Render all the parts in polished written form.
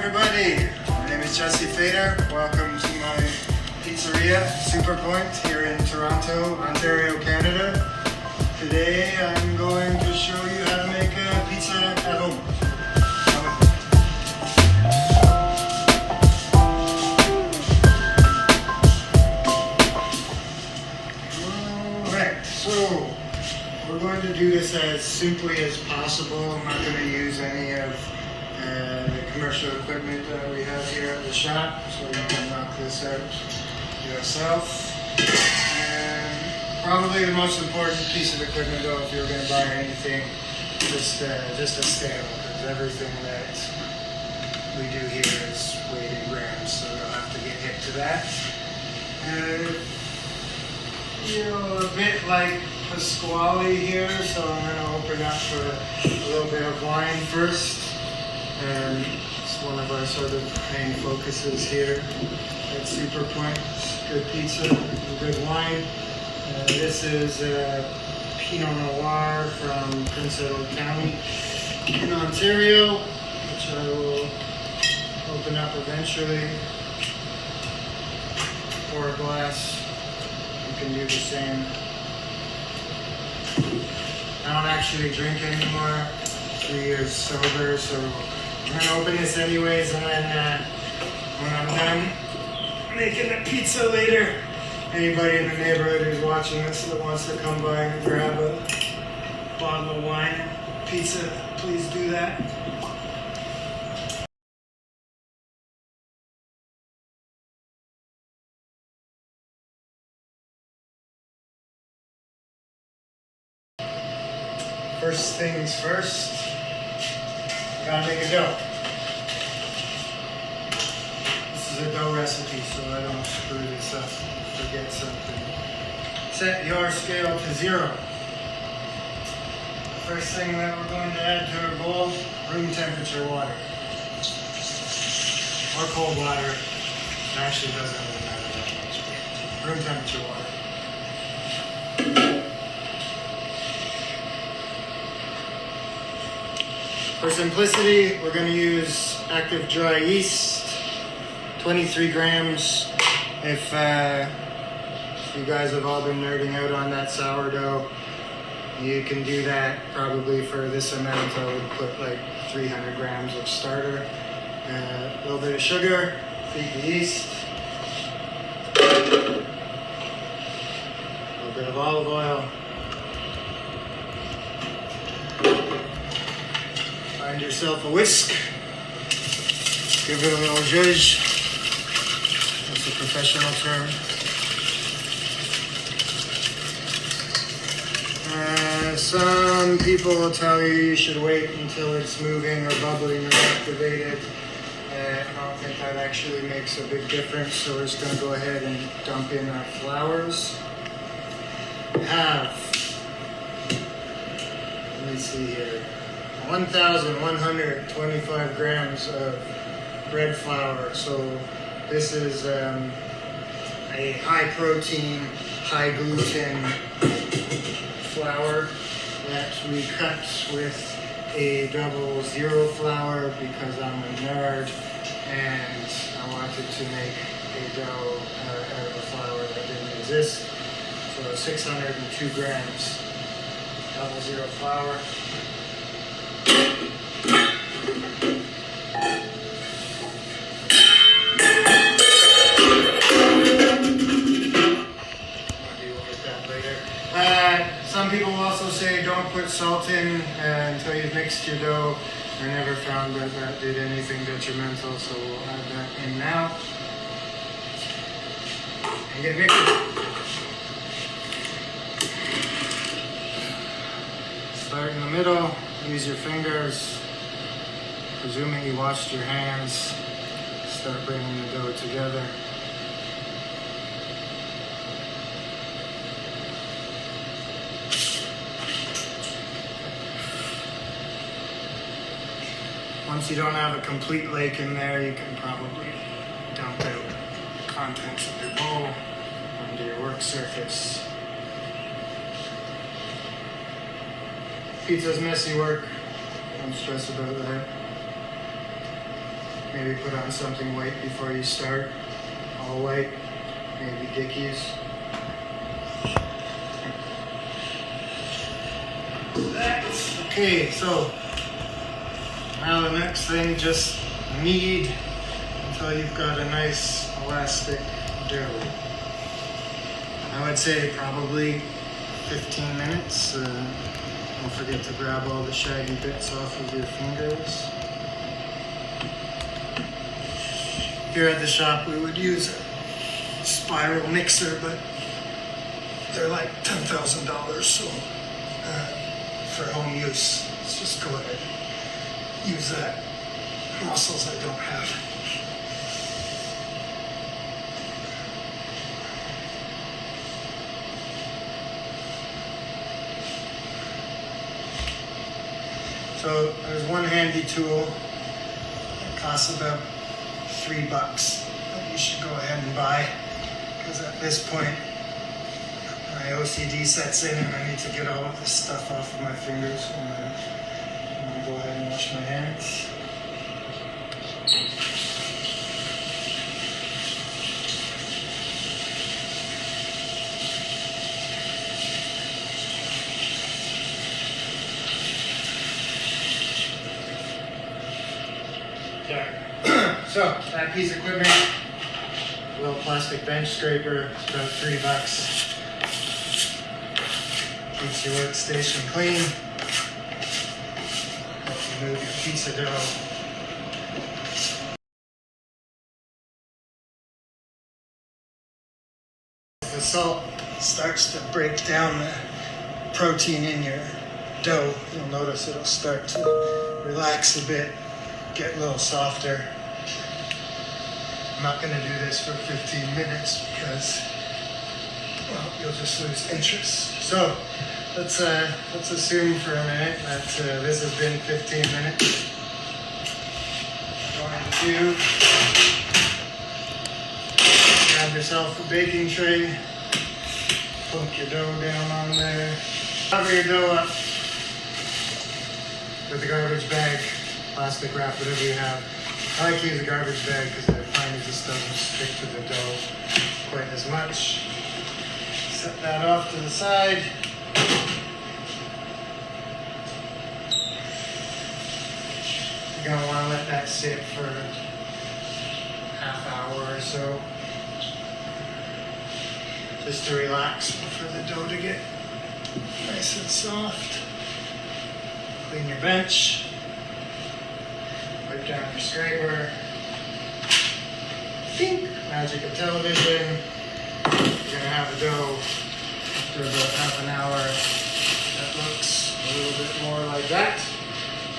everybody. My name is Jesse Fader. Welcome to my pizzeria, Superpoint, here in Toronto, Ontario, Canada. Today I'm going to show you how to make a pizza at home. Alright, so we're going to do this as simply as possible. I'm not going to use any of the commercial equipment that we have here at the shop, so you can knock this out yourself. And probably the most important piece of equipment, though, if you're going to buy anything, just a scale, because everything that we do here is weighed in grams, so you'll have to get hip to that. Feel a bit like Pasquale here, so I'm going to open up for a little bit of wine first. And it's one of our sort of main focuses here at Superpoint. Good pizza and good wine. This is Pinot Noir from Prince Edward County in Ontario, which I will open up eventually. Pour a glass. You can do the same. I don't actually drink anymore. 3 years sober, so I'm going to open this anyways, and then when I'm done making the pizza later, anybody in the neighborhood who's watching this that wants to come by and grab a bottle of wine, pizza, please do that. First things first. Gotta make a dough. This is a dough recipe, so I don't screw this up and forget something. Set your scale to 0. First thing that we're going to add to our bowl, room temperature water. Or cold water. It actually doesn't really matter that much, but room temperature water. For simplicity, we're going to use active dry yeast, 23 grams. If you guys have all been nerding out on that sourdough, you can do that probably for this amount. I would put like 300 grams of starter, a little bit of sugar, beat the yeast, a little bit of olive oil. Find yourself a whisk, give it a little zhuzh, that's a professional term. Some people will tell you should wait until it's moving or bubbling or activated. I don't think that actually makes a big difference, so we're just going to go ahead and dump in our flours. Let me see here. 1,125 grams of bread flour. So this is a high protein, high gluten flour that we cut with a 00 flour because I'm a nerd and I wanted to make a dough out of a flour that didn't exist. So 602 grams 00 flour. Some people also say don't put salt in until you've mixed your dough. I never found that that did anything detrimental, so we'll add that in now. And get mixing. Start in the middle, use your fingers, presuming you washed your hands. Start bringing the dough together. Once you don't have a complete lake in there, you can probably dump out the contents of your bowl onto your work surface. Pizza's messy work. Don't stress about that. maybe put on something white before you start. All white, maybe Dickies. Okay, so now the next thing, just knead until you've got a nice elastic dough. I would say probably 15 minutes. Don't forget to grab all the shaggy bits off of your fingers. Here at the shop we would use a spiral mixer, but they're like $10,000, so for home use, let's just go ahead and use that. Muscles I don't have. So there's one handy tool. It costs about $3 that you should go ahead and buy, because at this point my OCD sets in and I need to get all of this stuff off of my fingers. So I'm gonna go ahead and wash my hands. So that piece of equipment, a little plastic bench scraper, it's about $3. Keeps your workstation clean. Helps you move your piece of dough. The salt starts to break down the protein in your dough. You'll notice it'll start to relax a bit, get a little softer. I'm not going to do this for 15 minutes because, well, you'll just lose interest. So let's assume for a minute that this has been 15 minutes. Going to grab yourself a baking tray, plunk your dough down on there, cover your dough up with a garbage bag, plastic wrap, whatever you have. I like to use a garbage bag because I find it just doesn't stick to the dough quite as much. Set that off to the side. You're going to want to let that sit for a half hour or so, just to relax, for the dough to get nice and soft. Clean your bench. Wipe down your scraper. Ding! Magic of television. You're going to have a dough after about half an hour that looks a little bit more like that.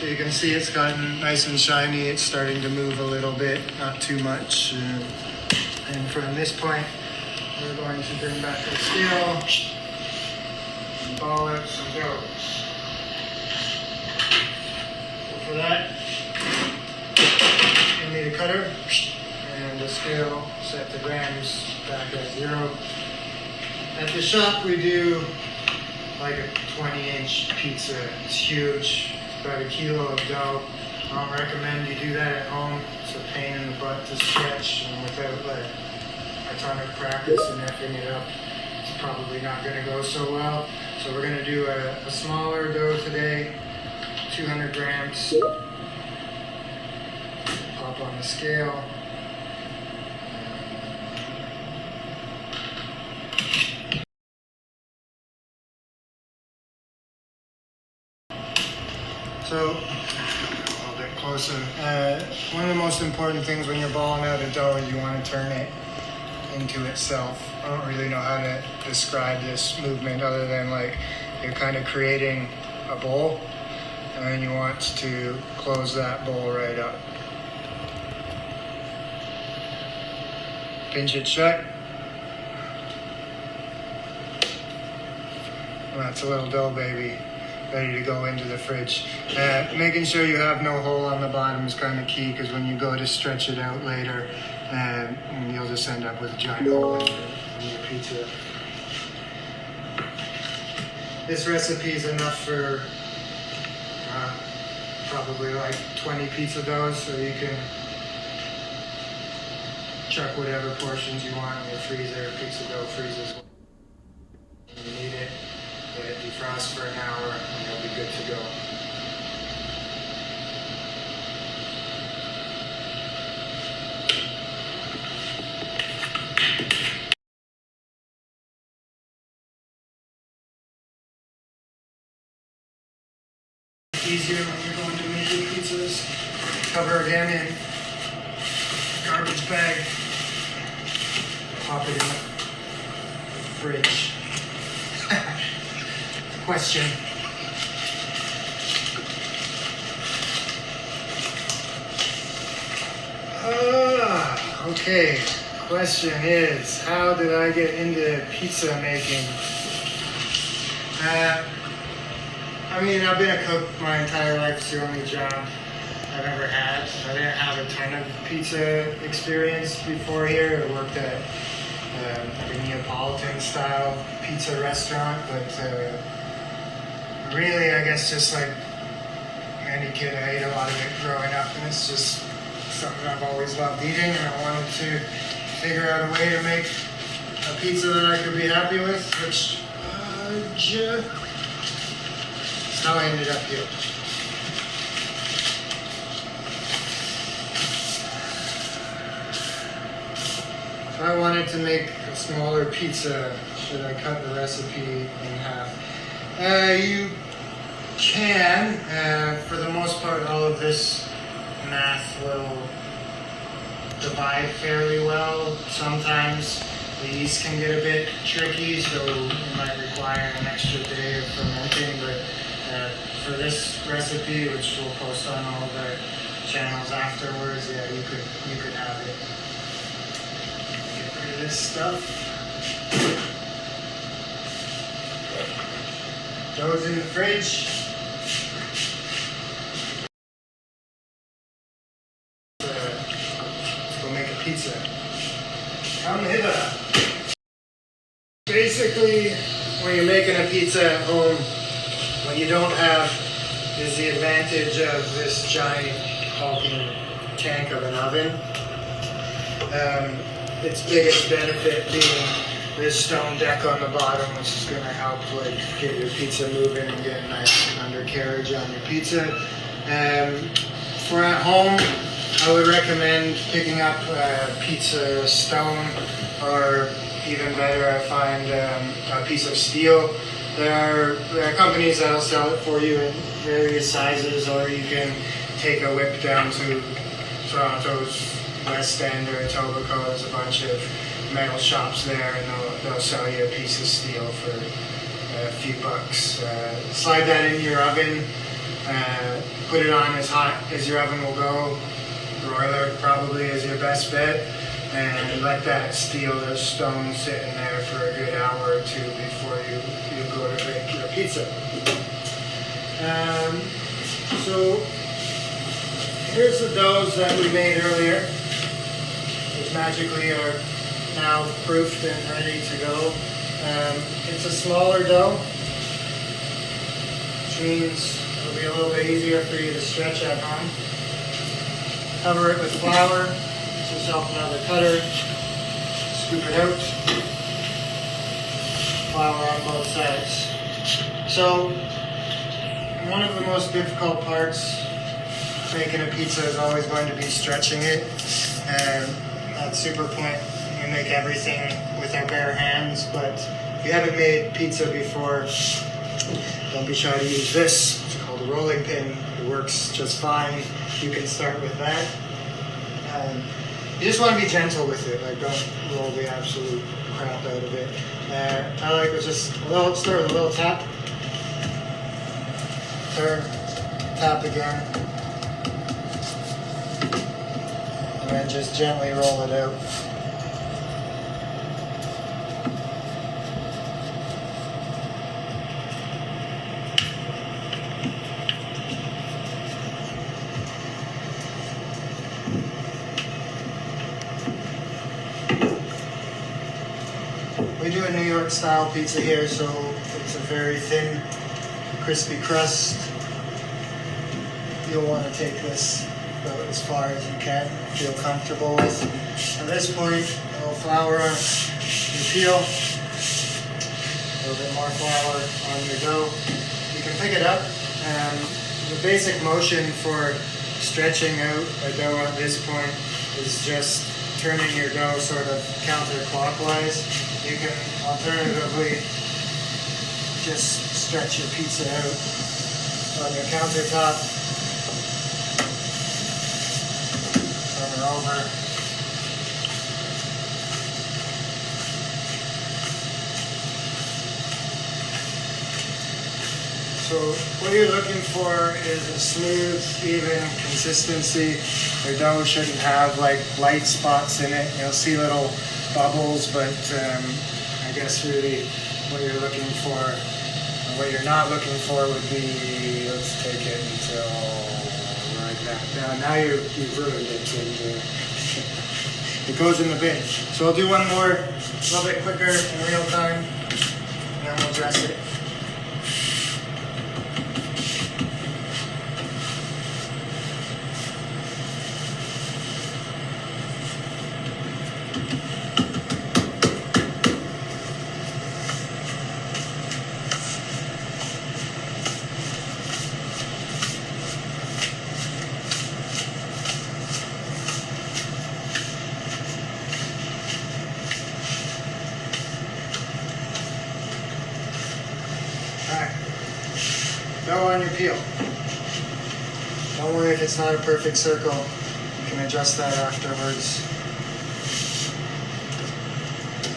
So you can see it's gotten nice and shiny. It's starting to move a little bit, not too much. And from this point, we're going to bring back our scale and ball out some dough. So for that, you need a cutter and a scale set the grams back at 0. At the shop we do like a 20-inch pizza. It's huge, about 1 kilo of dough. I don't recommend you do that at home. It's a pain in the butt to stretch, and without like a ton of practice and effing it up, it's probably not going to go so well. So we're going to do a smaller dough today, 200 grams. Pop on the scale. So, a little bit closer. One of the most important things when you're balling out a dough is you want to turn it into itself. I don't really know how to describe this movement other than like you're kind of creating a bowl, and then you want to close that bowl right up. Pinch it shut. And that's a little dough baby, ready to go into the fridge. Making sure you have no hole on the bottom is kind of key, because when you go to stretch it out later, you'll just end up with a giant hole in your pizza. This recipe is enough for probably like 20 pizza doughs, so you can chuck whatever portions you want in your freezer. Pizza dough freezes when you need it. Let it defrost for an hour and it'll be good to go. Easier when you're going to make your pizzas. Cover again in garbage bag. Pop it in the fridge. Question. Okay. Question is, how did I get into pizza making? I mean, I've been a cook my entire life. It's the only job I've ever had. I didn't have a ton of pizza experience before here. I worked at like a Neapolitan-style pizza restaurant, but really, I guess just like any kid, I ate a lot of it growing up, and it's just something I've always loved eating, and I wanted to figure out a way to make a pizza that I could be happy with, which that's how I ended up here. If I wanted to make a smaller pizza, should I cut the recipe in half? You can. For the most part, all of this math will divide fairly well. Sometimes the yeast can get a bit tricky, so it might require an extra day of fermenting, but for this recipe, which we'll post on all the channels afterwards, yeah, you could have it. Get rid of this stuff. Dough's in the fridge. Let's go make a pizza. Come hither. Basically, when you're making a pizza at home, what you don't have is the advantage of this giant hulking tank of an oven. Its biggest benefit being this stone deck on the bottom, which is going to help like get your pizza moving and get a nice undercarriage on your pizza. For at home, I would recommend picking up a pizza stone, or even better, I find a piece of steel. There are companies that'll sell it for you in various sizes, or you can take a whip down to Toronto's West End or Etobicoke. There's a bunch of metal shops there, and they'll sell you a piece of steel for a few bucks. Slide that in your oven, put it on as hot as your oven will go. Broiler probably is your best bet, and let that steel or stone sit in there for a good hour or two before you go to bake your pizza. So here's the doughs that we made earlier, which magically are now proofed and ready to go. It's a smaller dough, which means it'll be a little bit easier for you to stretch at home. Cover it with flour, get yourself another cutter, scoop it out, flour on both sides. So, one of the most difficult parts of making a pizza is always going to be stretching it, and that's super point. We make everything with our bare hands, but if you haven't made pizza before, don't be shy to use this. It's called a rolling pin. It works just fine. You can start with that. You just want to be gentle with it, like don't roll the absolute crap out of it. I like it just start with a little tap. Turn, tap again, and then just gently roll it out. We do a New York style pizza here, so it's a very thin, crispy crust. You'll want to take this about as far as you can, feel comfortable with. At this point, a little flour on your peel, a little bit more flour on your dough. You can pick it up. The basic motion for stretching out a dough at this point is just turning your dough sort of counterclockwise. You can alternatively just stretch your pizza out on your countertop. Turn it over. So what you're looking for is a smooth, even consistency. Your dough shouldn't have like light spots in it. You'll see little bubbles, but I guess really what you're looking for, or what you're not looking for would be, let's take it until like that. Now you've ruined it, and it goes in the bin. So I'll do one more, a little bit quicker in real time, and then we'll dress it. Alright, dough on your peel. Don't worry if it's not a perfect circle. You can adjust that afterwards.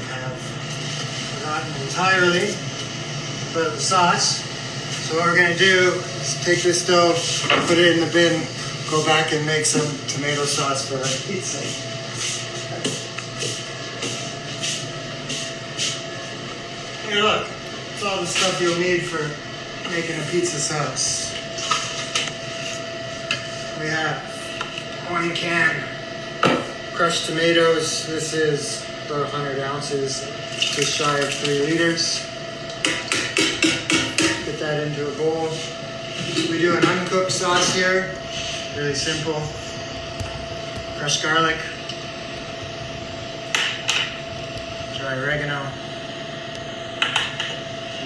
I have forgotten entirely about the sauce. So what we're going to do is take this dough, put it in the bin, go back and make some tomato sauce for our pizza. Here, look. It's all the stuff you'll need for making a pizza sauce. We have 1 can crushed tomatoes. This is about 100 ounces, just shy of 3 liters. Get that into a bowl. We do an uncooked sauce here, really simple. Crushed garlic, dry oregano,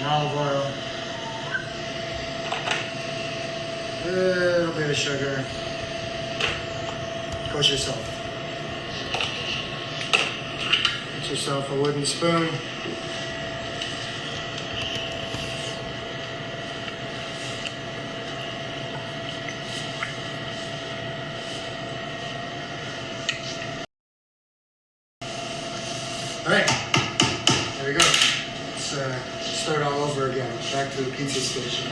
olive oil, a little bit of sugar, kosher salt. Get yourself a wooden spoon. All right, there we go. Let's start all over again, back to the pizza station.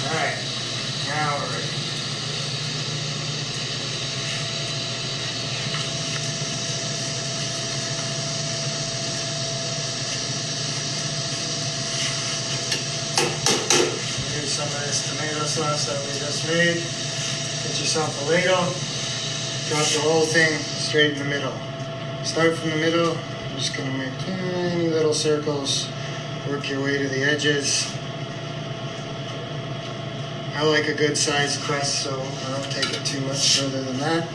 Alright, now we're ready. Here's some of this tomato sauce that we just made. Get yourself a ladle. Drop the whole thing straight in the middle. Start from the middle. I'm just going to make tiny little circles. Work your way to the edges. I like a good sized crust, so I don't take it too much further than that.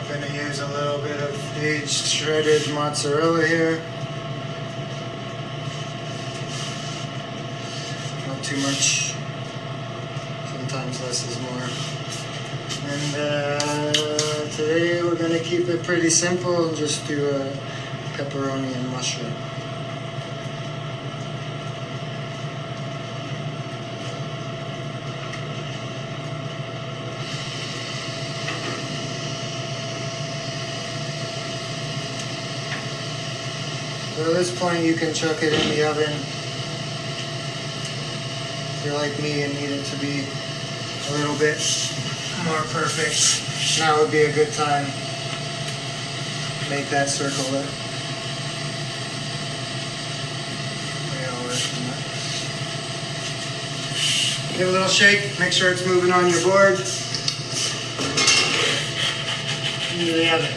I'm going to use a little bit of aged shredded mozzarella here. Not too much. Sometimes less is more. And today we're going to keep it pretty simple and just do a pepperoni and mushroom. So at this point you can chuck it in the oven. If you're like me and need it to be a little bit more perfect, now would be a good time. Make that circle there. Give it a little shake, make sure it's moving on your board. Into the oven.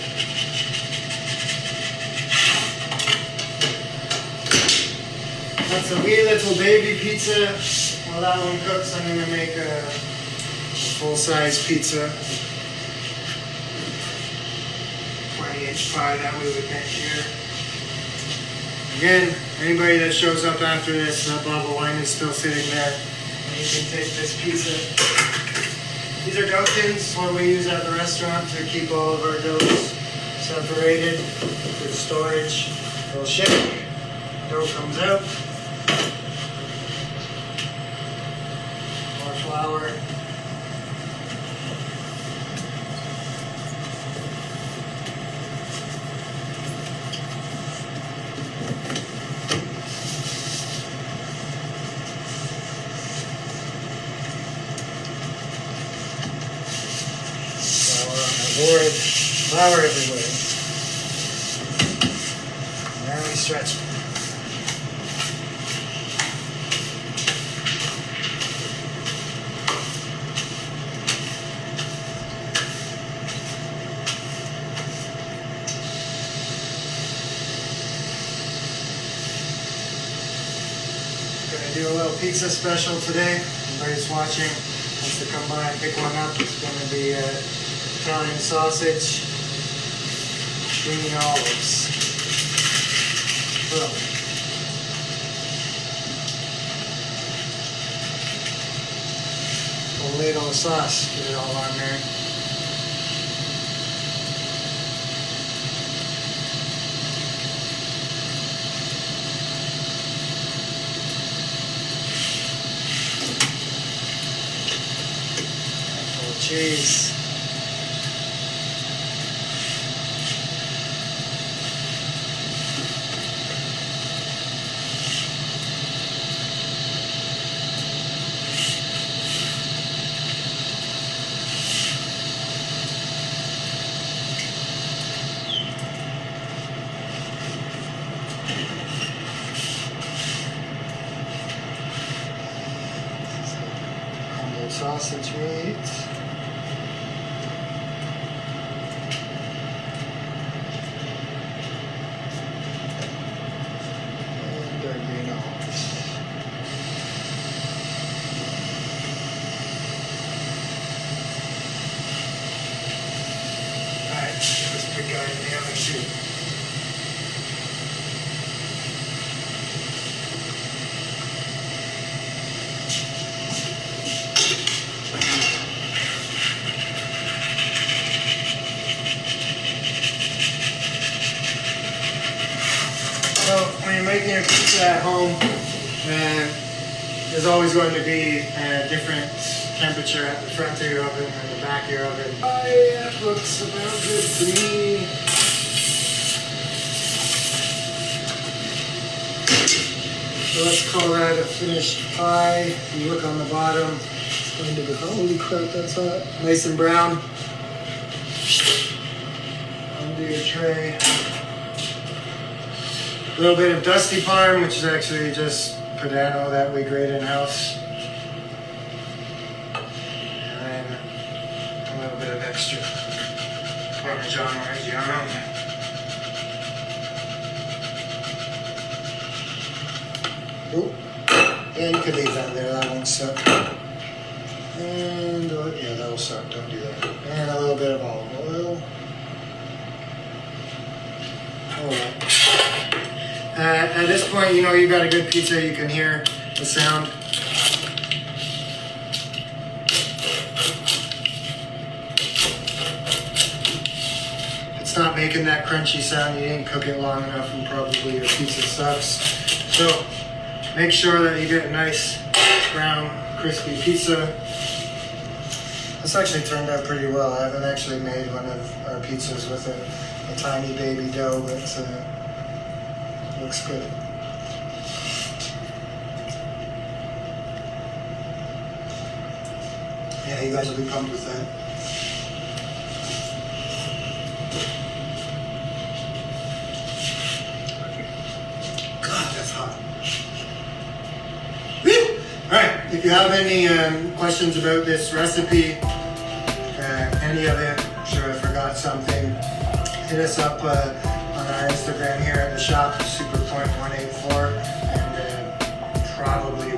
That's a wee little baby pizza. While that one cooks, I'm going to make a full-size pizza. 20-inch pie that we would make here. Again, anybody that shows up after this, that bottle of wine is still sitting there. And you can take this pizza. These are dough tins, what we use at the restaurant to keep all of our doughs separated for storage. It'll shake, dough comes out. More flour. Board, flour everywhere. And then we stretch it. Gonna do a little pizza special today. Everybody's watching wants to come by and pick one up. It's gonna be Italian sausage, green olives. Boom. A ladle of sauce, get it all on there. Full of cheese. Sausage meat. And our green olives. Alright, this big guy in the oven too. So when you're making your pizza at home, there's always going to be a different temperature at the front of your oven and the back of your oven. That looks about good to me. So let's call that a finished pie. You look on the bottom, it's going to be, holy crap, that's hot. Nice and brown. Undo your tray. A little bit of dusty parm, which is actually just Padano that we grate in-house. And then a little bit of extra Parmesan Reggiano. Oop. Yeah, you could leave that there, that won't suck. And, yeah, that'll suck, don't do that. And a little bit of olive oil. Alright. At this point, you know you've got a good pizza, you can hear the sound. not making that crunchy sound, you didn't cook it long enough and probably your pizza sucks. So make sure that you get a nice brown crispy pizza. This actually turned out pretty well. I haven't actually made one of our pizzas with a tiny baby dough, but looks good. Yeah, you guys will be pumped with that. God, that's hot. Woo! Alright, if you have any questions about this recipe, any of it, I'm sure I forgot something, hit us up on our Instagram here at the shop, superpoint184, and probably